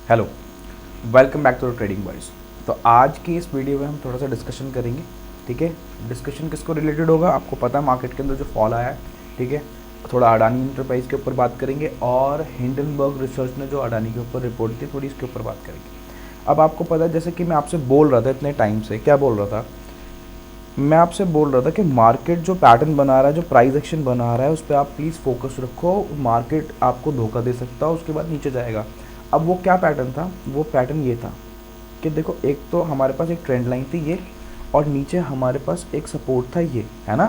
Hello, welcome back to Trading Boys. तो आज की इस वीडियो में हम थोड़ा सा डिस्कशन करेंगे। ठीक है, डिस्कशन किसको रिलेटेड होगा, आपको पता है मार्केट के अंदर जो फॉल आया है। ठीक है, थोड़ा अडानी इंटरप्राइज के ऊपर बात करेंगे और हिंडनबर्ग रिसर्च ने जो अडानी के ऊपर रिपोर्ट दी थोड़ी इसके ऊपर बात करेंगे। अब आपको पता है, जैसे कि मैं आपसे बोल रहा था इतने टाइम से, क्या बोल रहा था मैं आपसे बोल रहा था कि मार्केट जो पैटर्न बना रहा है, जो प्राइस एक्शन बना रहा है, उस पर आप प्लीज़ फोकस रखो। मार्केट आपको धोखा दे सकता है, उसके बाद नीचे जाएगा। अब वो क्या पैटर्न था, वो पैटर्न ये था कि देखो, एक तो हमारे पास एक ट्रेंड लाइन थी ये, और नीचे हमारे पास एक सपोर्ट था ये, है ना।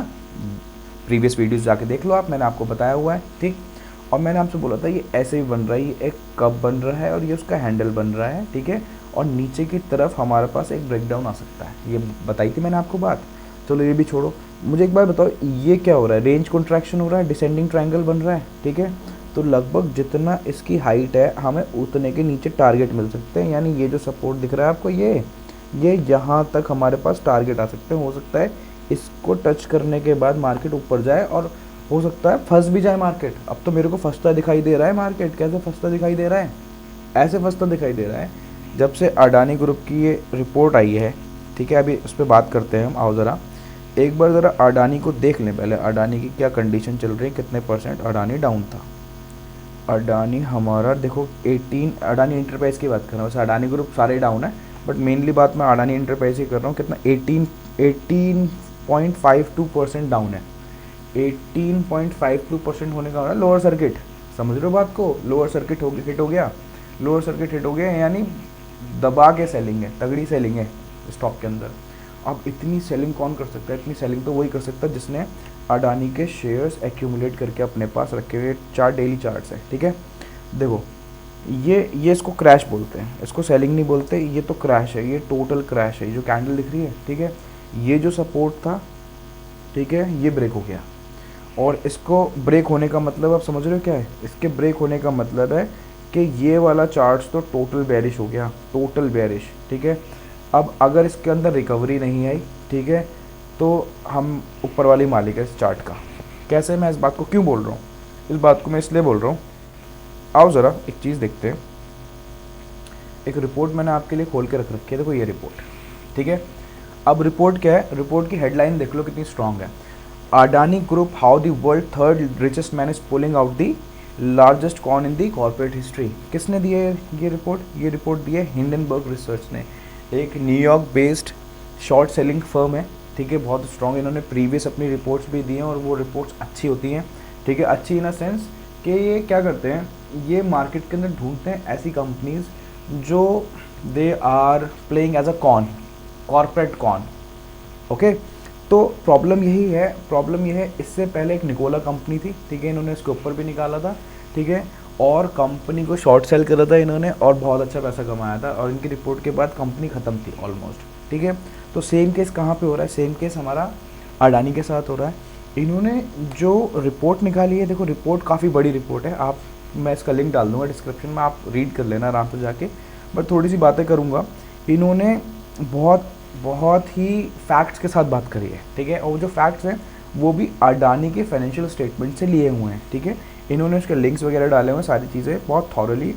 प्रीवियस वीडियोस जाके देख लो आप, मैंने आपको बताया हुआ है। ठीक, और मैंने आपसे बोला था ये ऐसे ही बन रहा है, ये एक कप बन रहा है और ये उसका हैंडल बन रहा है। ठीक है, और नीचे की तरफ हमारे पास एक ब्रेकडाउन आ सकता है, ये बताई थी मैंने आपको बात। चलो ये भी छोड़ो, मुझे एक बार बताओ ये क्या हो रहा है, रेंज कॉन्ट्रैक्शन हो रहा है, डिसेंडिंग ट्रायंगल बन रहा है। ठीक है, तो लगभग जितना इसकी हाइट है हमें उतने के नीचे टारगेट मिल सकते हैं, यानी ये जो सपोर्ट दिख रहा है आपको, ये यहाँ तक हमारे पास टारगेट आ सकते हैं। हो सकता है इसको टच करने के बाद मार्केट ऊपर जाए और हो सकता है फंस भी जाए मार्केट। अब तो मेरे को फंसता दिखाई दे रहा है मार्केट। कैसे फंसता दिखाई दे रहा है, ऐसे फंसता दिखाई दे रहा है जब से अडानी ग्रुप की ये रिपोर्ट आई है। ठीक है, अभी उस पर बात करते हैं हम। आओ ज़रा एक बार ज़रा अडानी को देख लें पहले, अडानी की क्या कंडीशन चल रही है, कितने परसेंट अडानी डाउन था। अडानी हमारा देखो 18, अडानी इंटरप्राइज की बात कर रहा हूँ, वैसे अडानी ग्रुप सारे डाउन है, बट मेनली बात मैं अडानी इंटरप्राइज की कर रहा हूँ। कितना, 18.52% डाउन है। 18.52% होने का लोअर सर्किट, समझ रहे हो बात को, लोअर सर्किट हिट हो गया। लोअर सर्किट हिट हो गया यानी दबा के सेलिंग है, तगड़ी सेलिंग है स्टॉक के अंदर। अब इतनी सेलिंग कौन कर सकता है, इतनी सेलिंग तो वही कर सकता है जिसने अडानी के शेयर्स एक्यूमुलेट करके अपने पास रखे हुए। चार डेली चार्ट्स है। ठीक है, देखो ये इसको क्रैश बोलते हैं, इसको सेलिंग नहीं बोलते, ये तो क्रैश है, ये टोटल क्रैश है। ये जो कैंडल दिख रही है, ठीक है, ये जो सपोर्ट था, ठीक है, ये ब्रेक हो गया। और इसको ब्रेक होने का मतलब आप समझ रहे हो क्या है, इसके ब्रेक होने का मतलब है कि ये वाला चार्ट्स तो टोटल बेरिश हो गया, टोटल बेरिश। ठीक है, अब अगर इसके अंदर रिकवरी नहीं आई, ठीक है, तो हम ऊपर वाली मालिक है इस चार्ट का। कैसे, मैं इस बात को क्यों बोल रहा हूँ, इस बात को मैं इसलिए बोल रहा हूँ, आओ ज़रा एक चीज़ देखते हैं। एक रिपोर्ट मैंने आपके लिए खोल के रख रखी है, देखो ये रिपोर्ट। ठीक है, अब रिपोर्ट क्या है, रिपोर्ट की हेडलाइन देख लो कितनी स्ट्रांग है। Adani group, how the world third richest man is pulling out the largest con in the corporate history. किसने दी है ये रिपोर्ट, ये रिपोर्ट दी है हिंडनबर्ग रिसर्च ने, एक New York based short selling firm है। ठीक है, बहुत स्ट्रॉन्ग, इन्होंने प्रीवियस अपनी रिपोर्ट्स भी दी हैं और वो रिपोर्ट्स अच्छी होती हैं। ठीक है, अच्छी इन अ सेंस कि ये क्या करते हैं, ये मार्केट के अंदर ढूंढते हैं ऐसी कंपनीज जो they are playing as a con, corporate con. Okay, तो प्रॉब्लम यही है, प्रॉब्लम यह है, इससे पहले एक निकोला कंपनी थी। ठीक है, इन्होंने इसके ऊपर भी निकाला था। ठीक है, और कंपनी को शॉर्ट सेल करा था इन्होंने और बहुत अच्छा पैसा कमाया था, और इनकी रिपोर्ट के बाद कंपनी ख़त्म थी ऑलमोस्ट। ठीक है, तो सेम केस कहाँ पे हो रहा है, सेम केस हमारा अडानी के साथ हो रहा है। इन्होंने जो रिपोर्ट निकाली है, देखो रिपोर्ट काफ़ी बड़ी रिपोर्ट है, आप, मैं इसका लिंक डाल दूंगा डिस्क्रिप्शन में, आप रीड कर लेना आराम से जाके, बट थोड़ी सी बातें करूँगा। इन्होंने बहुत ही फैक्ट्स के साथ बात करी है। ठीक है, और जो फैक्ट्स हैं वो भी अडानी के फाइनेंशियल स्टेटमेंट से लिए हुए हैं। ठीक है, इन्होंने उसके लिंक्स वगैरह डाले हुए हैं, सारी चीज़ें बहुत थॉरली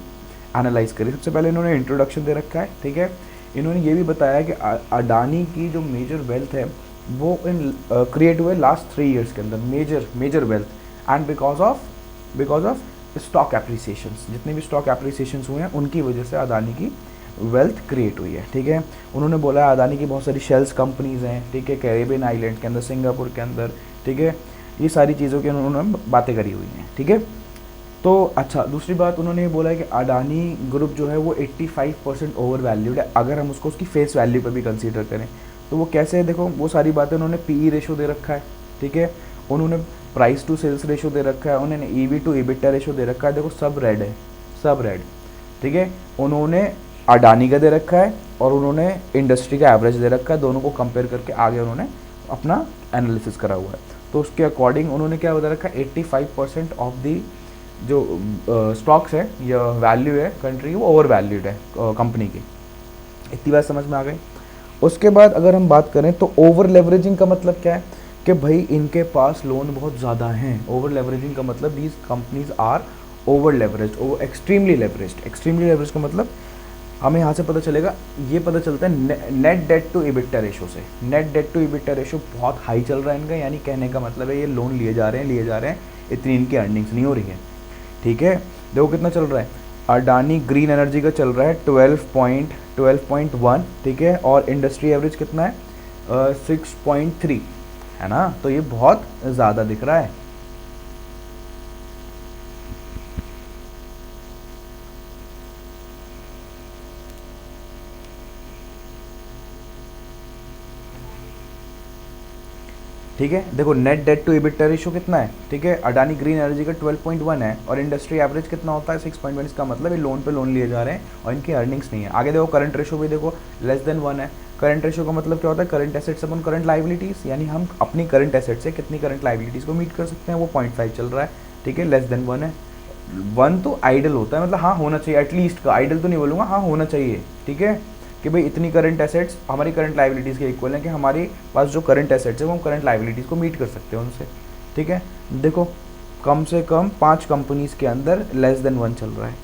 एनालाइज करी। सबसे पहले इन्होंने इंट्रोडक्शन दे रखा है। ठीक है, इन्होंने ये भी बताया कि अडानी की जो मेजर वेल्थ है वो क्रिएट हुए लास्ट 3 ईयर्स के अंदर, major wealth, and because of stock appreciations, जितने भी स्टॉक एप्रिसिएशंस हुए हैं उनकी वजह से अडानी की वेल्थ क्रिएट हुई है। ठीक है, उन्होंने बोला अडानी की बहुत सारी शेल्स कंपनीज़ हैं। ठीक है, कैरेबियन आइलैंड के अंदर, सिंगापुर के अंदर। ठीक है, ये सारी चीज़ों की उन्होंने बातें करी हुई हैं। ठीक है, तो अच्छा, दूसरी बात उन्होंने ये बोला है कि अडानी ग्रुप जो है वो 85% ओवर वैल्यूड है, अगर हम उसको उसकी फेस वैल्यू पर भी कंसीडर करें। तो वो कैसे है, देखो वो सारी बातें, उन्होंने पीई रेशो दे रखा है। ठीक है, उन्होंने प्राइस टू सेल्स रेशो दे रखा है, उन्होंने ईवी टू इबिटा रेशो दे रखा है, देखो सब रेड है, सब रेड। ठीक है, उन्होंने अडानी का दे रखा है और उन्होंने इंडस्ट्री का एवरेज दे रखा है, दोनों को कंपेयर करके आगे उन्होंने अपना एनालिसिस करा हुआ है। तो उसके अकॉर्डिंग उन्होंने क्या बता रखा है, 85% ऑफ दी जो स्टॉक्स है या वैल्यू है कंट्री, वो ओवर वैल्यूड है कंपनी की। इतनी बात समझ में आ गई। उसके बाद अगर हम बात करें तो ओवर लेवरेजिंग का मतलब क्या है कि भाई इनके पास लोन बहुत ज़्यादा हैं। ओवर लेवरेजिंग का मतलब these companies are over leverage, extremely leverage. Extremely leverage का मतलब हमें यहाँ से पता चलेगा, ये पता चलता है net date to EBITDA ratio से। Net date to EBITDA ratio बहुत हाई चल रहा है इनका, यानी कहने का मतलब है ये लोन लिए जा रहे हैं, इतनी इनकी अर्निंग्स नहीं हो रही है। ठीक है, देखो कितना चल रहा है, अडानी ग्रीन एनर्जी का चल रहा है 12.1, ठीक है, और इंडस्ट्री एवरेज कितना है 6.3, है ना, तो ये बहुत ज़्यादा दिख रहा है। ठीक है, देखो net date to EBITDA ratio कितना है, ठीक है, अडानी ग्रीन एनर्जी का 12.1 है और इंडस्ट्री एवरेज कितना होता है 6.1। इसका मतलब ये लोन पे लोन लिए जा रहे हैं और इनकी अर्निंग्स नहीं है। आगे देखो करंट रेशो भी देखो <1 है। करंट रेशो का मतलब क्या होता है, करंट एसेट्स अपन करंट लाइबिलिटीज़, यानी हम अपनी करंट एसेट से कितनी करंट लाइबिलिटीज़ को मीट कर सकते हैं, वो 0.5 चल रहा है। ठीक है, <1 है। 1 तो आइडल होता है, मतलब हाँ होना चाहिए एटलीस्ट का, आइडल तो नहीं बोलूँगा, हाँ होना चाहिए। ठीक है, कि भाई इतनी करंट एसेट्स हमारी करंट लाइबिलिटीज़ के इक्वल हैं कि हमारे पास जो करंट एसेट्स है वो हम करंट लाइबिलिटीज़ को मीट कर सकते हैं उनसे। ठीक है, देखो कम से कम 5 कंपनीज़ के अंदर <1 चल रहा है।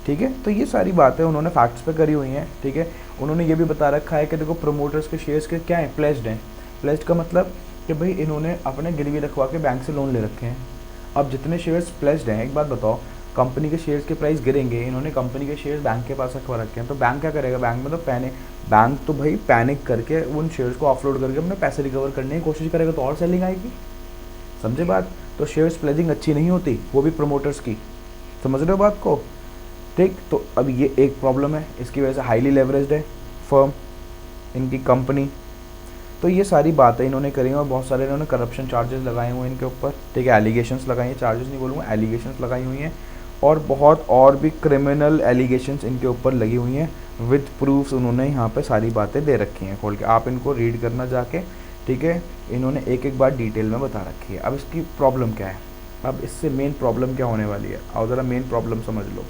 ठीक है, तो ये सारी बातें उन्होंने फैक्ट्स पे करी हुई हैं। ठीक है, उन्होंने ये भी बता रखा है कि देखो प्रमोटर्स के शेयर्स के क्या हैं, प्लेज्ड हैं। प्लेज्ड का मतलब कि भाई इन्होंने अपने गिरवी रखवा के बैंक से लोन ले रखे हैं। अब जितने शेयर्स प्लेज्ड हैं, एक बात बताओ, कंपनी के शेयर्स के प्राइस गिरेंगे, इन्होंने कंपनी के शेयर्स बैंक के पास रखवा रखे हैं, तो बैंक क्या करेगा, बैंक में तो बैंक तो भाई पैनिक करके उन शेयर्स को ऑफलोड करके अपने पैसे रिकवर करने की कोशिश करेगा, तो और सेलिंग आएगी। समझे बात, तो शेयर्स प्लेजिंग अच्छी नहीं होती, वो भी प्रमोटर्स की। समझ रहे हो बात को। ठीक, तो अब ये एक प्रॉब्लम है, इसकी वजह से हाईली लेवरेज्ड है फर्म, इनकी कंपनी। तो ये सारी बातें इन्होंने करी हैं और बहुत सारे इन्होंने करप्शन चार्जेस लगाए हुए हैं इनके ऊपर। ठीक है, एलिगेशंस लगाई हैं, चार्जेस नहीं बोलूँगा, एलिगेशंस लगाई हुई हैं, और बहुत और भी क्रिमिनल एलिगेशंस इनके ऊपर लगी हुई हैं। विद प्रूफ्स उन्होंने यहाँ पे सारी बातें दे रखी हैं खोल के, आप इनको रीड करना जाके। ठीक है, इन्होंने एक एक बार डिटेल में बता रखी है। अब इसकी प्रॉब्लम क्या है, अब इससे मेन प्रॉब्लम क्या होने वाली है, और ज़रा मेन प्रॉब्लम समझ लो।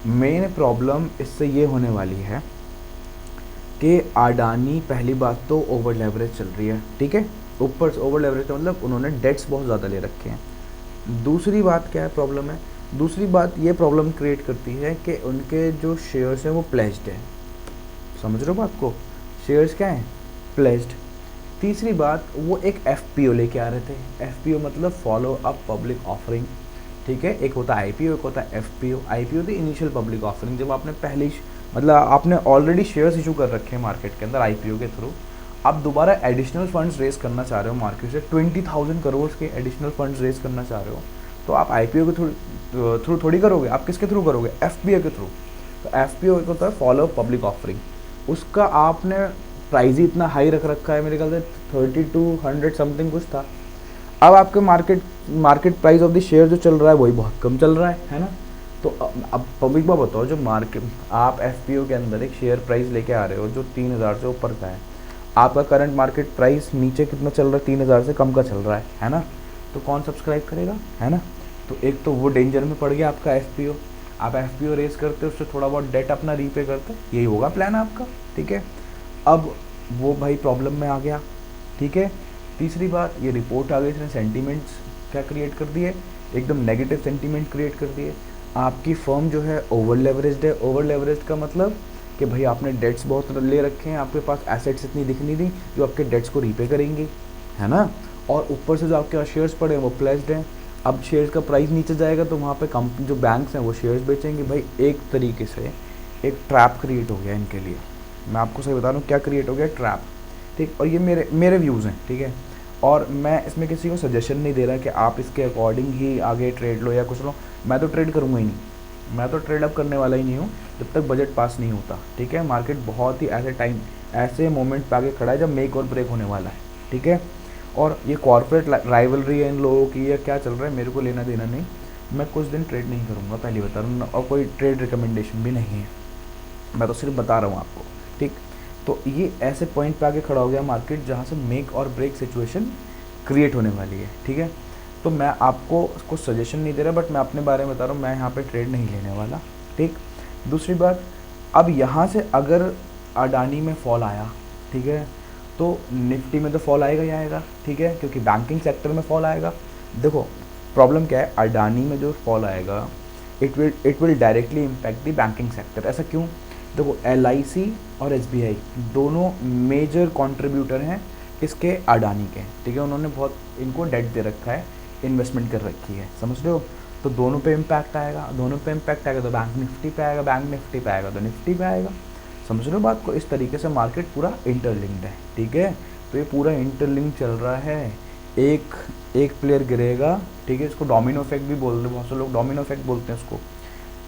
मेन प्रॉब्लम इससे ये होने वाली है कि अडानी पहली बात तो ओवर लेवरेज चल रही है। ठीक है, ऊपर से ओवर लेवरेज का मतलब उन्होंने डेट्स बहुत ज़्यादा ले रखे हैं। दूसरी बात क्या है, प्रॉब्लम है, दूसरी बात ये प्रॉब्लम क्रिएट करती है कि उनके जो शेयर्स हैं वो प्लेज्ड हैं। समझ रहे हो बात को, शेयर्स क्या हैं, प्लेज्ड। तीसरी बात, वो एक एफपीओ लेके आ रहे थे। एफपीओ मतलब फॉलो अप पब्लिक ऑफरिंग। ठीक है, एक होता है आईपीओ, एक होता है एफपीओ। आईपीओ थी इनिशियल पब्लिक ऑफरिंग, जब आपने पहले मतलब आपने ऑलरेडी शेयर्स इशू कर रखे हैं मार्केट के अंदर आईपीओ के थ्रू, आप दोबारा एडिशनल फंड्स रेज करना चाह रहे हो मार्केट से, 20,000 करोड़ के एडिशनल फंड्स रेज करना चाह रहे हो, तो आप आईपीओ के थ्रू थोड़ी करोगे, आप किसके थ्रू करोगे, एफपीओ के थ्रू। तो एफपीओ एक होता है फॉलो अप पब्लिक ऑफरिंग, उसका आपने प्राइस ही इतना हाई रख रखा है, मेरे ख्याल से 3200 समथिंग कुछ था। अब आपके market price of the share जो चल रहा है वही बहुत कम चल रहा है ना। तो अब पब्लिक बात बताओ, जो मार्केट आप एफपीओ के अंदर एक शेयर प्राइस लेके आ रहे हो जो 3000 से ऊपर का है, आपका करंट मार्केट प्राइस नीचे कितना चल रहा है, 3000 से कम का चल रहा है ना, तो कौन सब्सक्राइब करेगा, है ना। तो एक तो वो डेंजर में पड़ गया आपका एफपीओ, आप एफपीओ रेस करते उससे थोड़ा बहुत डेट अपना रीपे करते, यही होगा प्लान आपका। ठीक है, अब वो भाई प्रॉब्लम में आ गया। ठीक है, तीसरी बात, ये रिपोर्ट आ गई, इसने सेंटीमेंट्स क्या क्रिएट कर दिए, एकदम नेगेटिव सेंटीमेंट क्रिएट कर दिए। आपकी फर्म जो है ओवर लेवरेज्ड है। ओवर लेवरेज्ड का मतलब कि भाई आपने डेट्स बहुत ले रखे हैं, आपके पास एसेट्स इतनी दिख नहीं रही जो आपके डेट्स को रीपे करेंगी, है ना, और ऊपर से जो आपके पास शेयर्स पड़े हैं वो प्लेज्ड हैं। अब शेयर्स का प्राइस नीचे जाएगा तो वहाँ पे कंपनी जो बैंक्स हैं वो शेयर्स बेचेंगे। भाई एक तरीके से एक ट्रैप क्रिएट हो गया इनके लिए, मैं आपको सही बता रहा हूँ क्या क्रिएट हो गया, ट्रैप। ठीक, और ये मेरे व्यूज़ हैं। ठीक है, और मैं इसमें किसी को सजेशन नहीं दे रहा कि आप इसके अकॉर्डिंग ही आगे ट्रेड लो या कुछ लो, मैं तो ट्रेड करूँगा ही नहीं, मैं तो ट्रेड अप करने वाला ही नहीं हूँ जब तक बजट पास नहीं होता। ठीक है, मार्केट बहुत ही ऐसे मोमेंट पे आगे खड़ा है जब मेक और ब्रेक होने वाला है। ठीक है, और ये कॉर्पोरेट राइवलरी है इन लोगों की या क्या चल रहा है, मेरे को लेना देना नहीं, मैं कुछ दिन ट्रेड नहीं करूँगा, पहले बता रहा हूँ, और कोई ट्रेड रिकमेंडेशन भी नहीं है, मैं तो सिर्फ बता रहा हूँ आपको। ठीक, तो ये ऐसे पॉइंट पे आके खड़ा हो गया मार्केट जहाँ से मेक और ब्रेक सिचुएशन क्रिएट होने वाली है। ठीक है, तो मैं आपको उसको सजेशन नहीं दे रहा, बट मैं अपने बारे में बता रहा हूँ, मैं यहाँ पे ट्रेड नहीं लेने वाला। ठीक, दूसरी बात, अब यहाँ से अगर अडानी में फॉल आया, ठीक है, तो निफ्टी में तो फॉल आएगा ही आएगा। ठीक है, क्योंकि बैंकिंग सेक्टर में फॉल आएगा। देखो प्रॉब्लम क्या है, अडानी में जो फॉल आएगा it will directly impact the banking sector. ऐसा क्यों, देखो LIC और SBI दोनों मेजर कंट्रीब्यूटर हैं इसके अडानी के, ठीक है। उन्होंने बहुत इनको डेट दे रखा है, इन्वेस्टमेंट कर रखी है, समझ रहे हो। तो दोनों पे इम्पैक्ट आएगा, दोनों पे इम्पैक्ट आएगा तो बैंक निफ्टी पे आएगा, बैंक निफ्टी पे आएगा तो निफ्टी पे आएगा, समझ रहे हो बात को। इस तरीके से मार्केट पूरा इंटरलिंक्ड है, ठीक है। तो ये पूरा इंटरलिंक चल रहा है। एक प्लेयर गिरेगा, ठीक है, इसको डोमिनो इफेक्ट भी बोलते हैं, बहुत से लोग डोमिनो इफेक्ट बोलते हैं इसको।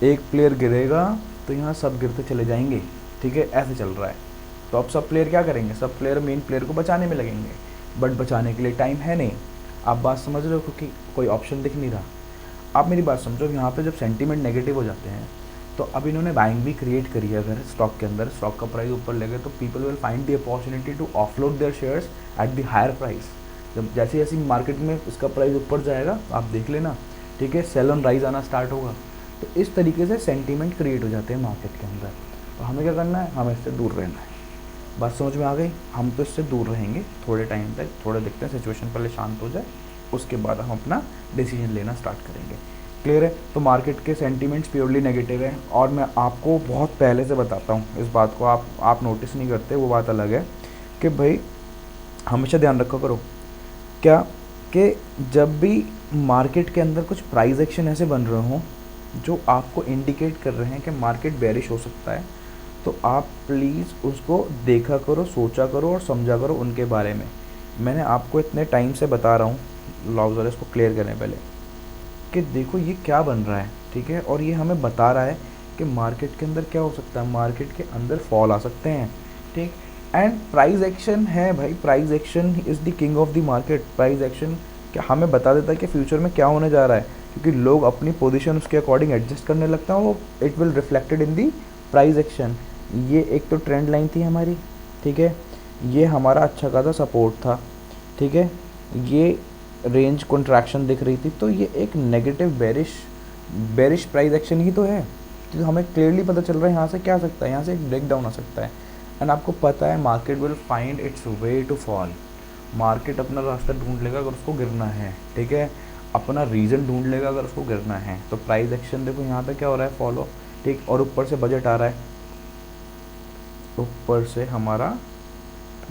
एक प्लेयर गिरेगा तो यहाँ सब गिरते चले जाएंगे, ठीक है, ऐसे चल रहा है। तो अब सब प्लेयर क्या करेंगे, सब प्लेयर मेन प्लेयर को बचाने में लगेंगे, बट बचाने के लिए टाइम है नहीं। आप बात समझ रहे हो, क्योंकि कोई ऑप्शन दिख नहीं रहा। आप मेरी बात समझो, यहाँ पे जब सेंटीमेंट नेगेटिव हो जाते हैं तो अब इन्होंने बाइंग भी क्रिएट करी है। अगर स्टॉक के अंदर स्टॉक का प्राइस ऊपर लगे तो people will find the opportunity to offload their shares at the higher price. जब जैसे जैसे मार्केट में इसका प्राइस ऊपर जाएगा आप देख लेना, ठीक है, सेल ऑन राइज आना स्टार्ट होगा। तो इस तरीके से सेंटीमेंट क्रिएट हो जाते हैं मार्केट के अंदर। तो हमें क्या करना है, हमें इससे दूर रहना है। बात समझ में आ गई। हम तो इससे दूर रहेंगे थोड़े टाइम तक, थोड़ा देखते हैं सिचुएशन पहले शांत हो जाए, उसके बाद हम अपना डिसीजन लेना स्टार्ट करेंगे। क्लियर है। तो मार्केट के सेंटीमेंट्स प्योरली नेगेटिव है, और मैं आपको बहुत पहले से बताता हूँ इस बात को, आप नोटिस नहीं करते, वो बात अलग है कि भाई हमेशा ध्यान रखा करो क्या कि जब भी मार्केट के अंदर कुछ प्राइस एक्शन ऐसे बन रहे हों जो आपको इंडिकेट कर रहे हैं कि मार्केट बेरिश हो सकता है, तो आप प्लीज़ उसको देखा करो, सोचा करो और समझा करो उनके बारे में। मैंने आपको इतने टाइम से बता रहा हूँ, लॉज वाले इसको क्लियर करें पहले, कि देखो ये क्या बन रहा है, ठीक है, और ये हमें बता रहा है कि मार्केट के अंदर क्या हो सकता है, मार्केट के अंदर फॉल आ सकते हैं, ठीक। एंड प्राइस एक्शन है भाई, price action is the king of the market. Price action क्या हमें बता देता है कि फ्यूचर में क्या होने जा रहा है, क्योंकि लोग अपनी पोजीशन उसके अकॉर्डिंग एडजस्ट करने लगते हैं, वो it will reflected in the price action. ये एक तो ट्रेंड लाइन थी हमारी, ठीक है, ये हमारा अच्छा खासा सपोर्ट था, ठीक है, ये रेंज कॉन्ट्रैक्शन दिख रही थी, तो ये एक नेगेटिव बेरिश प्राइस एक्शन ही तो है। तो हमें क्लियरली पता चल रहा है यहाँ से क्या आ सकता है, यहाँ से एक ब्रेक डाउन आ सकता है। एंड आपको पता है market will find its way to fall. Market अपना रास्ता ढूंढ लेगा अगर उसको गिरना है, ठीक है, अपना रीज़न ढूंढ लेगा अगर उसको गिरना है। तो प्राइस एक्शन देखो यहाँ पे क्या हो रहा है, फॉलो, ठीक, और ऊपर से बजट आ रहा है, ऊपर से हमारा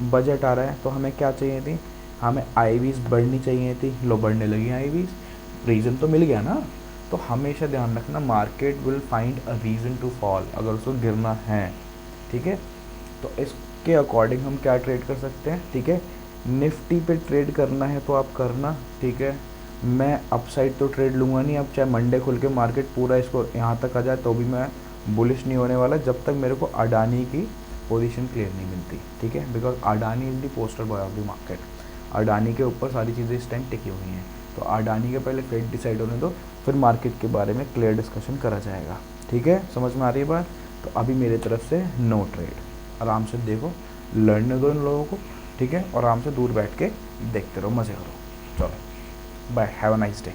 बजट आ रहा है। तो हमें क्या चाहिए थी, हमें IVs बढ़नी चाहिए थी, लो बढ़ने लगी IVs, रीज़न तो मिल गया ना। तो हमेशा ध्यान रखना market will find a reason to fall, अगर उसको गिरना है, ठीक है। तो इसके अकॉर्डिंग हम क्या ट्रेड कर सकते हैं, ठीक है, निफ्टी पे ट्रेड करना है तो आप करना, ठीक है। मैं अपसाइड तो ट्रेड लूँगा नहीं, अब चाहे मंडे खुल के मार्केट पूरा इसको यहाँ तक आ जाए तो भी मैं बुलिश नहीं होने वाला, जब तक मेरे को अडानी की पोजीशन क्लियर नहीं मिलती, ठीक है, because Adani is the poster boy of the market. Adani के ऊपर सारी चीज़ें इस टाइम टिकी हुई हैं, तो अडानी के पहले फेट डिसाइड होने दो, फिर मार्केट के बारे में क्लियर डिस्कशन करा जाएगा, ठीक है, समझ में आ रही है बात। तो अभी मेरे तरफ से नो ट्रेड, आराम से देखो, लड़ने दो इन लोगों को, ठीक है, और आराम से दूर बैठ के देखते रहो, मज़े करो। चलो bye, have a nice day.